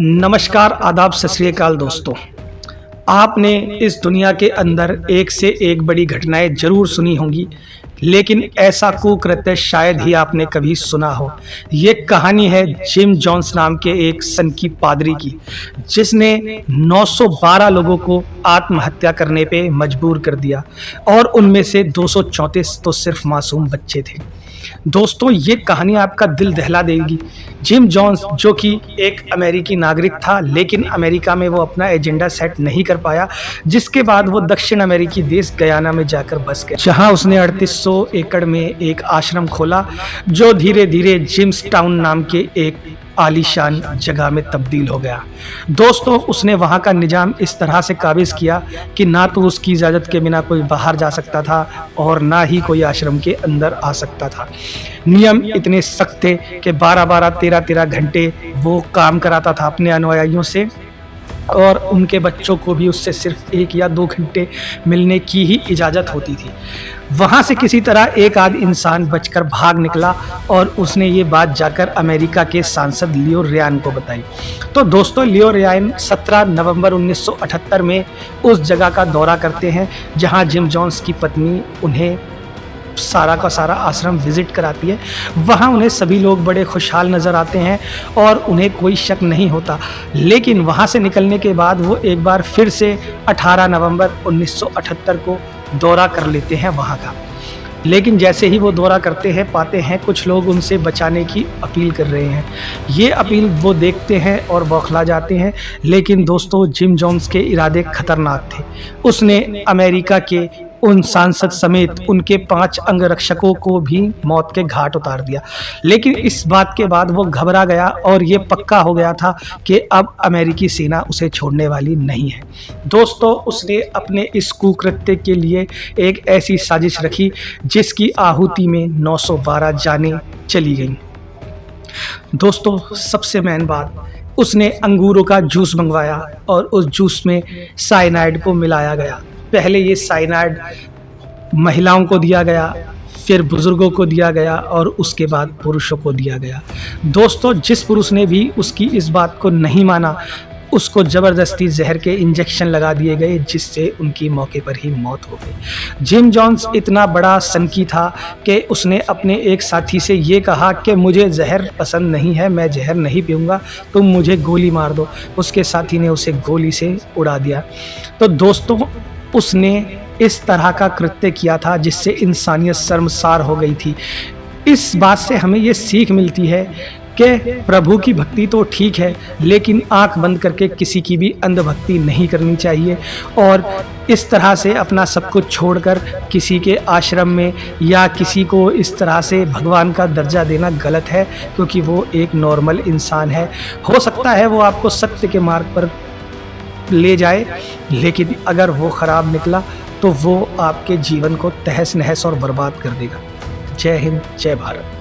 नमस्कार, आदाब, सत श्री अकाल दोस्तों। आपने इस दुनिया के अंदर एक से एक बड़ी घटनाएं जरूर सुनी होंगी, लेकिन ऐसा कुकृत्य शायद ही आपने कभी सुना हो। ये कहानी है जिम जोन्स नाम के एक सनकी पादरी की, जिसने 912 लोगों को आत्महत्या करने पे मजबूर कर दिया और उनमें से 234 तो सिर्फ मासूम बच्चे थे। दोस्तों, ये कहानी आपका दिल दहला देगी। जिम जोन्स, जो कि एक अमेरिकी नागरिक था, लेकिन अमेरिका में वो अपना एजेंडा सेट नहीं कर पाया, जिसके बाद वो दक्षिण अमेरिकी देश गयाना में जाकर बस गया, जहां उसने 3800 एकड़ में एक आश्रम खोला, जो धीरे धीरे जिम्स टाउन नाम के एक आलीशान जगह में तब्दील हो गया। दोस्तों, उसने वहाँ का निज़ाम इस तरह से काबिज किया कि ना तो उसकी इजाज़त के बिना कोई बाहर जा सकता था और ना ही कोई आश्रम के अंदर आ सकता था। नियम इतने सख्त थे कि 12-12, 13-13 घंटे वो काम कराता था अपने अनुयायियों से, और उनके बच्चों को भी उससे सिर्फ 1 या 2 घंटे मिलने की ही इजाज़त होती थी। वहाँ से किसी तरह एक आध इंसान बचकर भाग निकला और उसने ये बात जाकर अमेरिका के सांसद लियो रियान को बताई। तो दोस्तों, लियो रियान 17 नवंबर 1978 में उस जगह का दौरा करते हैं जहाँ जिम जोन्स की पत्नी उन्हें सारा का सारा आश्रम विजिट कराती है। वहाँ उन्हें सभी लोग बड़े खुशहाल नज़र आते हैं और उन्हें कोई शक नहीं होता। लेकिन वहाँ से निकलने के बाद वो एक बार फिर से 18 नवंबर 1978 को दौरा कर लेते हैं वहाँ का। लेकिन जैसे ही वो दौरा करते हैं, पाते हैं कुछ लोग उनसे बचाने की अपील कर रहे हैं। ये अपील वो देखते हैं और बौखला जाते हैं। लेकिन दोस्तों, जिम जोन्स के इरादे खतरनाक थे। उसने अमेरिका के उन सांसद समेत उनके 5 अंगरक्षकों को भी मौत के घाट उतार दिया। लेकिन इस बात के बाद वो घबरा गया और ये पक्का हो गया था कि अब अमेरिकी सेना उसे छोड़ने वाली नहीं है। दोस्तों, उसने अपने इस कुकृत्य के लिए एक ऐसी साजिश रखी जिसकी आहुति में 912 जानें चली गईं। दोस्तों, सबसे मेन बात, उसने अंगूरों का जूस मंगवाया और उस जूस में साइनाइड को मिलाया गया। पहले ये साइनाइड महिलाओं को दिया गया, फिर बुजुर्गों को दिया गया और उसके बाद पुरुषों को दिया गया। दोस्तों, जिस पुरुष ने भी उसकी इस बात को नहीं माना, उसको ज़बरदस्ती जहर के इंजेक्शन लगा दिए गए, जिससे उनकी मौके पर ही मौत हो गई। जिम जोन्स इतना बड़ा सनकी था कि उसने अपने एक साथी से ये कहा कि मुझे जहर पसंद नहीं है, मैं जहर नहीं पीऊँगा, तुम मुझे गोली मार दो। उसके साथी ने उसे गोली से उड़ा दिया। तो दोस्तों, उसने इस तरह का कृत्य किया था जिससे इंसानियत शर्मसार हो गई थी। इस बात से हमें ये सीख मिलती है कि प्रभु की भक्ति तो ठीक है, लेकिन आंख बंद करके किसी की भी अंधभक्ति नहीं करनी चाहिए। और इस तरह से अपना सब कुछ छोड़कर किसी के आश्रम में या किसी को इस तरह से भगवान का दर्जा देना गलत है, क्योंकि वो एक नॉर्मल इंसान है। हो सकता है वो आपको सत्य के मार्ग पर ले जाए, लेकिन अगर वो ख़राब निकला तो वो आपके जीवन को तहस नहस और बर्बाद कर देगा। जय हिंद, जय भारत।